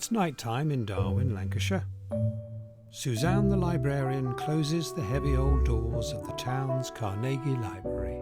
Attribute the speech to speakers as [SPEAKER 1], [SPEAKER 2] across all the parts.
[SPEAKER 1] It's night time in Darwen, Lancashire. Suzanne the librarian closes the heavy old doors of the town's Carnegie library.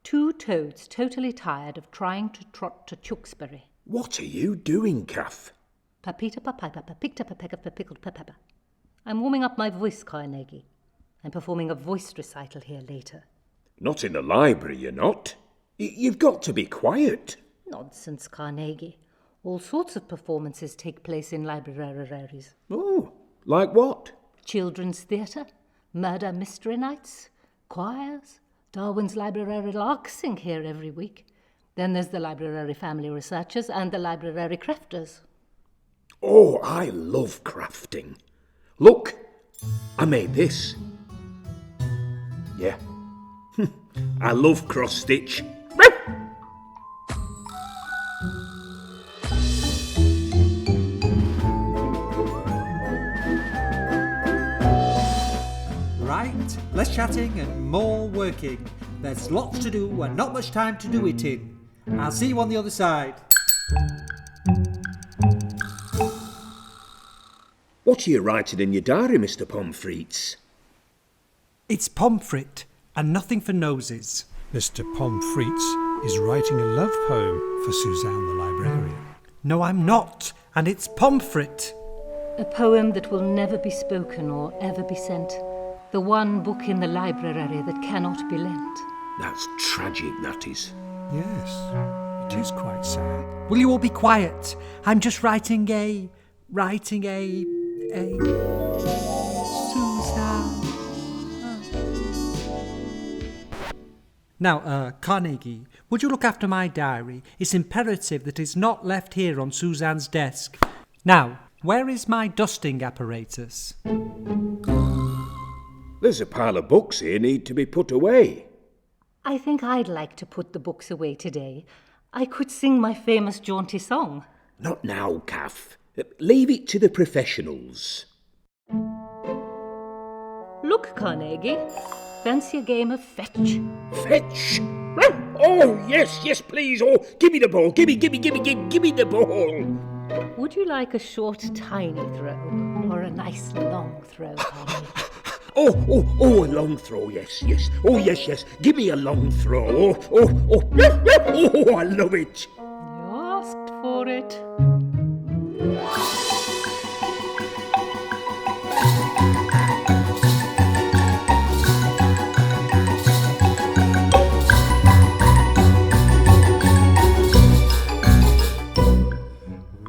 [SPEAKER 2] Two toads totally tired of trying to trot to Tewkesbury.
[SPEAKER 3] What are you doing, Kaff?
[SPEAKER 2] Papita papipa papicta papeka papickled papapa. I'm warming up my voice, Carnegie. I'm performing a voice recital here later.
[SPEAKER 3] Not in the library, you're not. You've got to be quiet.
[SPEAKER 2] Nonsense, Carnegie. All sorts of performances take place in libraries.
[SPEAKER 3] Oh, like what?
[SPEAKER 2] Children's theatre, murder mystery nights, choirs. Darwin's library larks sing here every week. Then there's the library family researchers and the library crafters.
[SPEAKER 3] Oh, I love crafting. Look, I made this. Yeah. I love cross-stitch.
[SPEAKER 4] Right, less chatting and more working. There's lots to do and not much time to do it in. I'll see you on the other side.
[SPEAKER 3] What are you writing in your diary, Mr. Pomfreits?
[SPEAKER 4] It's Pomfret and nothing for noses.
[SPEAKER 1] Mr. Pomfreits is writing a love poem for Suzanne the librarian.
[SPEAKER 4] No, I'm not, and it's Pomfret.
[SPEAKER 2] A poem that will never be spoken or ever be sent. The one book in the library that cannot be lent.
[SPEAKER 3] That's tragic, that is.
[SPEAKER 1] Yes, it is quite sad.
[SPEAKER 4] Will you all be quiet? I'm just writing a Suzanne. Now, Carnegie, would you look after my diary? It's imperative that it's not left here on Suzanne's desk. Now, where is my dusting apparatus?
[SPEAKER 3] There's a pile of books here need to be put away.
[SPEAKER 2] I think I'd like to put the books away today. I could sing my famous jaunty song.
[SPEAKER 3] Not now, Kaff. Leave it to the professionals.
[SPEAKER 2] Look, Carnegie. Fancy a game of fetch?
[SPEAKER 3] Fetch? Oh, yes, please. Oh, give me the ball. Give me the ball.
[SPEAKER 2] Would you like a short, tiny throw or a nice long throw, Carnegie?
[SPEAKER 3] Oh, a long throw, yes. Oh, yes. Give me a long throw. Oh, I love it.
[SPEAKER 2] You asked for it.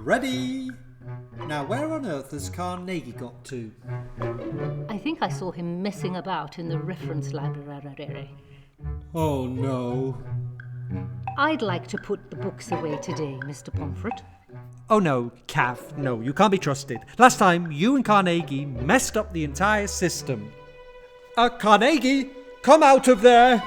[SPEAKER 4] Ready? Now, where on earth has Carnegie got to?
[SPEAKER 2] I think I saw him messing about in the reference library.
[SPEAKER 4] Oh, no.
[SPEAKER 2] I'd like to put the books away today, Mr. Pomfret.
[SPEAKER 4] Oh, no, Kaff. No, you can't be trusted. Last time, you and Carnegie messed up the entire system. Carnegie, come out of there!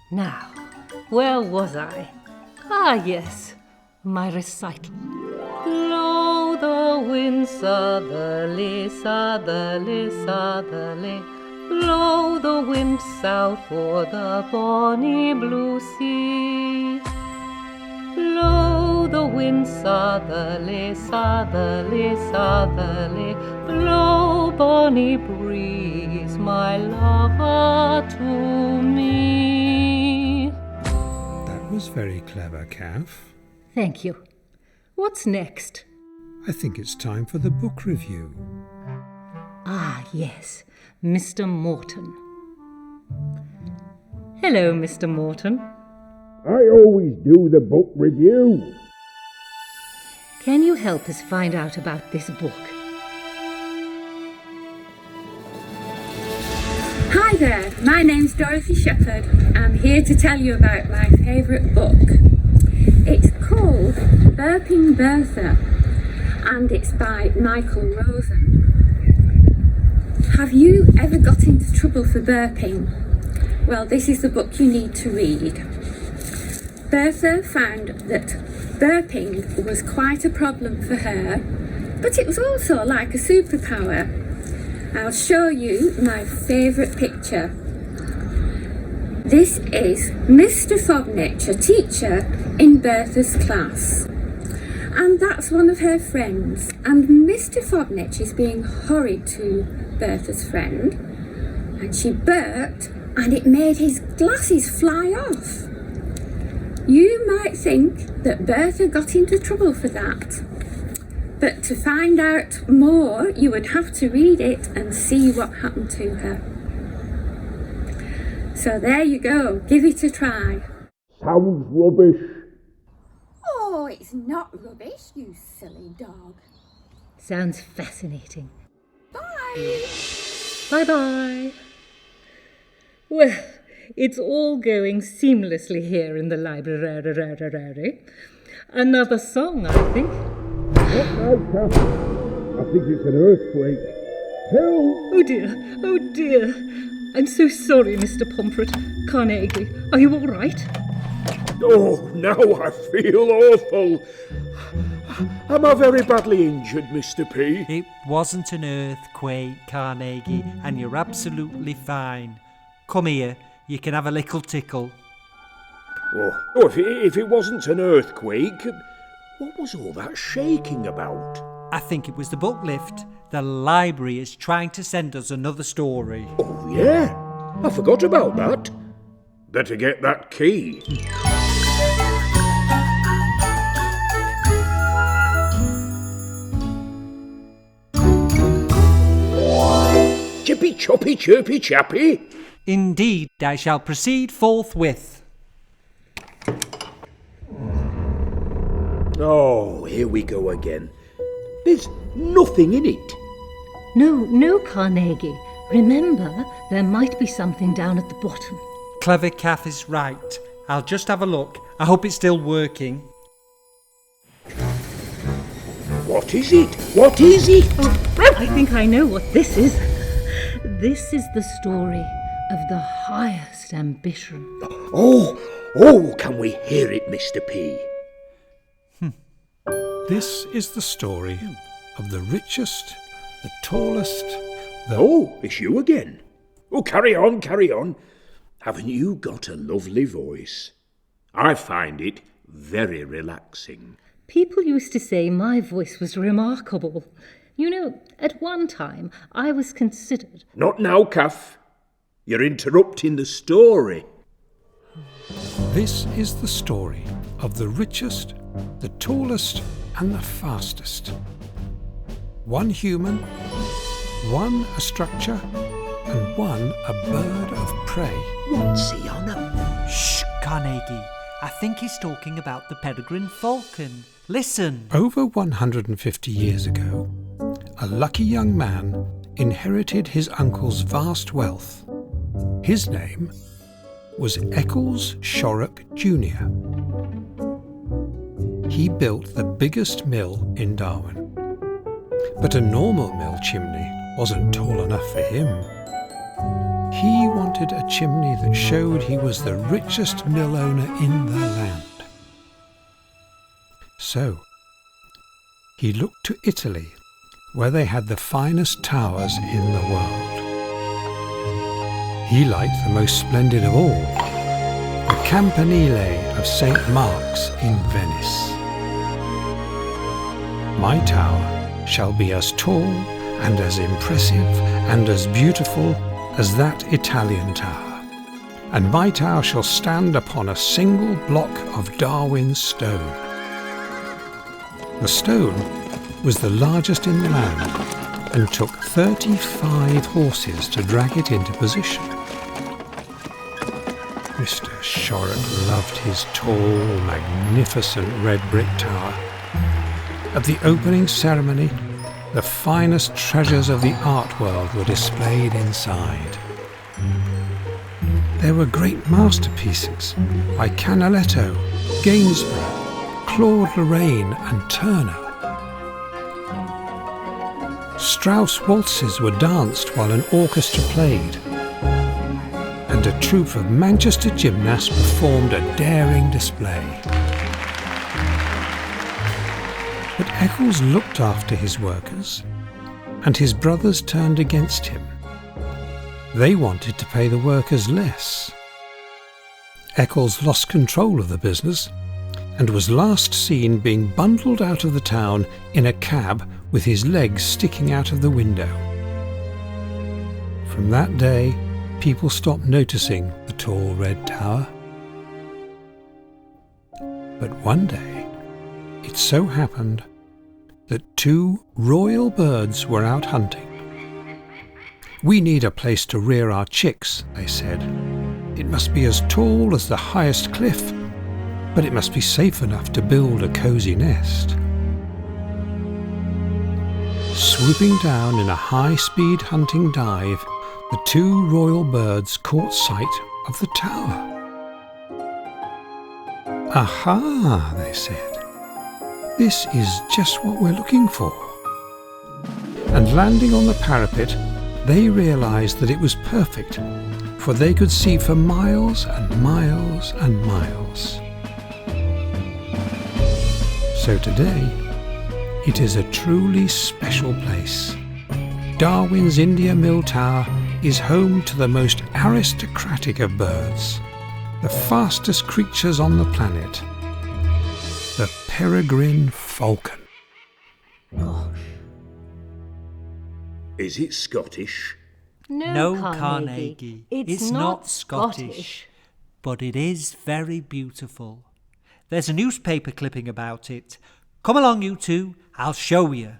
[SPEAKER 2] Now, where was I? Ah, yes, my recital. Blow the wind southerly, southerly, southerly. Blow the wind south for the bonny blue sea. Blow the wind southerly, southerly, southerly. Blow, bonny breeze, my lover to me.
[SPEAKER 1] That was very clever, Kaff.
[SPEAKER 2] Thank you. What's next?
[SPEAKER 1] I think it's time for the book review.
[SPEAKER 2] Ah, yes, Mr. Morton. Hello, Mr. Morton.
[SPEAKER 3] I always do the book review.
[SPEAKER 2] Can you help us find out about this book?
[SPEAKER 5] Hi there, my name's Dorothy Shepherd. I'm here to tell you about my favourite book. It's called Burping Bertha, and it's by Michael Rosen. Have you ever got into trouble for burping? Well, this is the book you need to read. Bertha found that burping was quite a problem for her, but it was also like a superpower. I'll show you my favourite picture. This is Mr. Fognich, a teacher in Bertha's class. And that's one of her friends. And Mr. Fognich is being horrid to Bertha's friend. And she burped and it made his glasses fly off. You might think that Bertha got into trouble for that. But to find out more, you would have to read it and see what happened to her. So there you go, give it a try.
[SPEAKER 3] Sounds rubbish.
[SPEAKER 5] Oh, it's not rubbish, you silly dog.
[SPEAKER 2] Sounds fascinating.
[SPEAKER 5] Bye.
[SPEAKER 2] Bye-bye. Well, it's all going seamlessly here in the library. Another song, I think.
[SPEAKER 3] What now, Kaff? I think it's an earthquake. Help!
[SPEAKER 2] Oh dear. I'm so sorry, Mr. Pomfret. Carnegie, are you all right?
[SPEAKER 3] Oh, now I feel awful. Am I very badly injured, Mr. P?
[SPEAKER 4] It wasn't an earthquake, Carnegie, and you're absolutely fine. Come here, you can have a little tickle.
[SPEAKER 3] Oh, if it wasn't an earthquake, what was all that shaking about?
[SPEAKER 4] I think it was the book lift. The library is trying to send us another story.
[SPEAKER 3] Oh, yeah. I forgot about that. Better get that key. Chippy choppy chirpy chappy.
[SPEAKER 4] Indeed, I shall proceed forthwith.
[SPEAKER 3] Oh, here we go again. There's nothing in it.
[SPEAKER 2] No, Carnegie. Remember, there might be something down at the bottom.
[SPEAKER 4] Klever Kaff is right. I'll just have a look. I hope it's still working.
[SPEAKER 3] What is it? What is it?
[SPEAKER 2] Oh, I think I know what this is. This is the story of the highest ambition.
[SPEAKER 3] Oh, can we hear it, Mr. P?
[SPEAKER 1] This is the story of the richest, the tallest,
[SPEAKER 3] Oh, it's you again. Oh, carry on. Haven't you got a lovely voice? I find it very relaxing.
[SPEAKER 2] People used to say my voice was remarkable. You know, at one time I was considered...
[SPEAKER 3] Not now, Kaff. You're interrupting the story.
[SPEAKER 1] This is the story of the richest, the tallest, and the fastest. One human, one a structure, and one a bird of prey.
[SPEAKER 3] What's he on about?
[SPEAKER 4] Shh, Carnegie. I think he's talking about the Peregrine Falcon. Listen.
[SPEAKER 1] Over 150 years ago, a lucky young man inherited his uncle's vast wealth. His name was Eccles Shorrock Jr. He built the biggest mill in Darwen. But a normal mill chimney wasn't tall enough for him. He wanted a chimney that showed he was the richest mill owner in the land. So, he looked to Italy, where they had the finest towers in the world. He liked the most splendid of all, the Campanile of St. Mark's in Venice. My tower shall be as tall and as impressive and as beautiful as that Italian tower, and my tower shall stand upon a single block of Darwen stone. The stone was the largest in the land, and took 35 horses to drag it into position. Mr. Shorrock loved his tall, magnificent red brick tower. At the opening ceremony, the finest treasures of the art world were displayed inside. There were great masterpieces by Canaletto, Gainsborough, Claude Lorraine and Turner. Strauss waltzes were danced while an orchestra played, and a troupe of Manchester gymnasts performed a daring display. But Eccles looked after his workers, and his brothers turned against him. They wanted to pay the workers less. Eccles lost control of the business and was last seen being bundled out of the town in a cab with his legs sticking out of the window. From that day, people stopped noticing the tall red tower. But one day, it so happened that 2 royal birds were out hunting. "We need a place to rear our chicks," they said. "It must be as tall as the highest cliff, but it must be safe enough to build a cosy nest." Swooping down in a high-speed hunting dive, the 2 royal birds caught sight of the tower. "Aha," they said. "This is just what we're looking for." And landing on the parapet, they realized that it was perfect, for they could see for miles and miles and miles. So today, it is a truly special place. Darwin's India Mill Tower is home to the most aristocratic of birds, the fastest creatures on the planet, the Peregrine Falcon.
[SPEAKER 3] Is it Scottish?
[SPEAKER 2] No,
[SPEAKER 4] Carnegie.
[SPEAKER 2] It's not Scottish.
[SPEAKER 4] But it is very beautiful. There's a newspaper clipping about it. Come along, you two. I'll show you.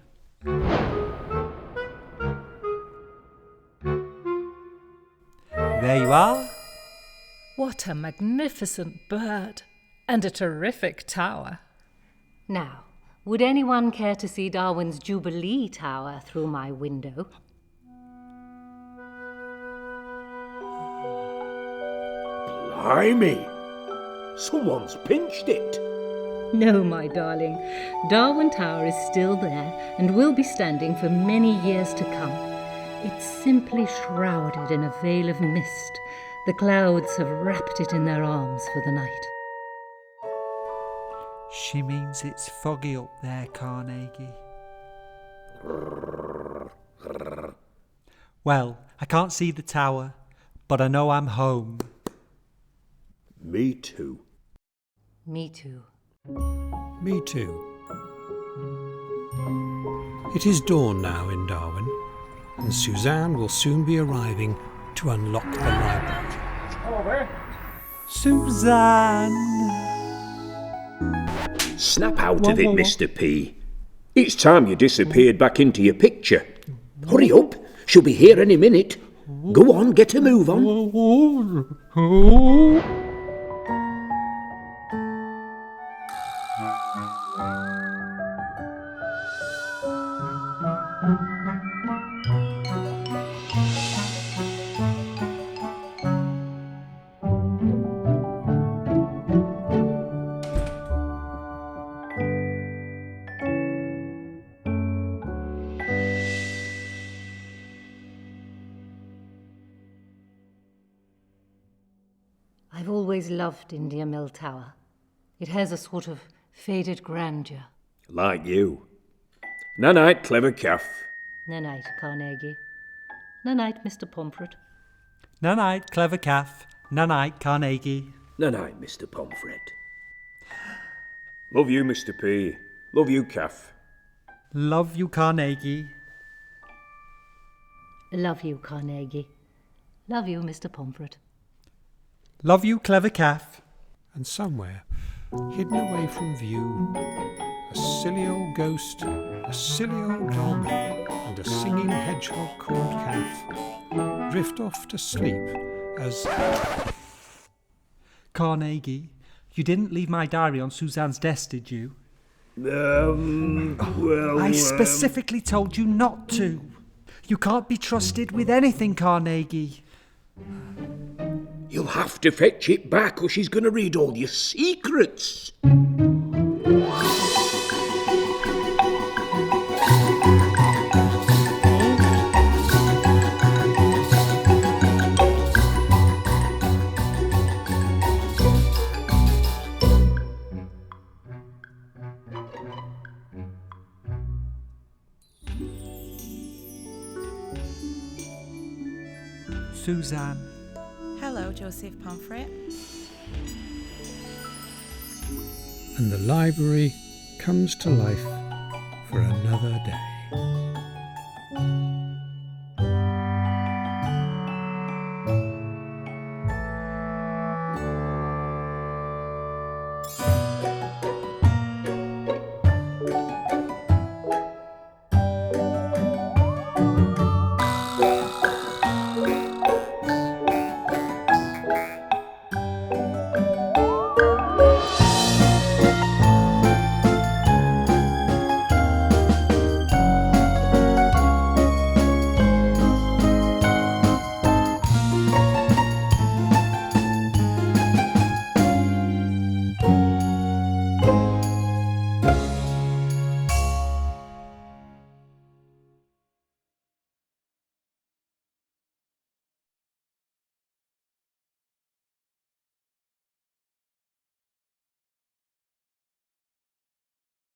[SPEAKER 4] There you are.
[SPEAKER 6] What a magnificent bird, and a terrific tower.
[SPEAKER 2] Now, would anyone care to see Darwin's Jubilee Tower through my window?
[SPEAKER 3] Blimey! Someone's pinched it.
[SPEAKER 2] No, my darling. Darwin Tower is still there and will be standing for many years to come. It's simply shrouded in a veil of mist. The clouds have wrapped it in their arms for the night.
[SPEAKER 4] She means it's foggy up there, Carnegie. Well, I can't see the tower, but I know I'm home.
[SPEAKER 3] Me too.
[SPEAKER 2] Me too.
[SPEAKER 1] Me too. It is dawn now in Darwin, and Suzanne will soon be arriving to unlock the library.
[SPEAKER 4] Suzanne!
[SPEAKER 3] Snap out of it, Mr. P. It's time you disappeared back into your picture. Hurry up, she'll be here any minute. Go on, get a move on.
[SPEAKER 2] I've always loved India Mill Tower. It has a sort of faded grandeur.
[SPEAKER 3] Like you. Night, Klever Kaff.
[SPEAKER 2] Night, Carnegie. Night, Mr. Pomfret.
[SPEAKER 4] Night, Klever Kaff. Night, Carnegie.
[SPEAKER 3] Night, Mr. Pomfret. Love you, Mr. P. Love you, Kaff.
[SPEAKER 4] Love you, Carnegie.
[SPEAKER 2] Love you, Carnegie. Love you, Mr. Pomfret.
[SPEAKER 4] Love you, Klever Kaff.
[SPEAKER 1] And somewhere, hidden away from view, a silly old ghost, a silly old dog, and and a singing hedgehog called Kaff drift off to sleep as...
[SPEAKER 4] Carnegie, you didn't leave my diary on Suzanne's desk, did you? I specifically told you not to. You can't be trusted with anything, Carnegie.
[SPEAKER 3] You'll have to fetch it back or she's going to read all your secrets.
[SPEAKER 4] Suzanne.
[SPEAKER 7] Hello, Joseph Pomfret.
[SPEAKER 1] And the library comes to life for another day.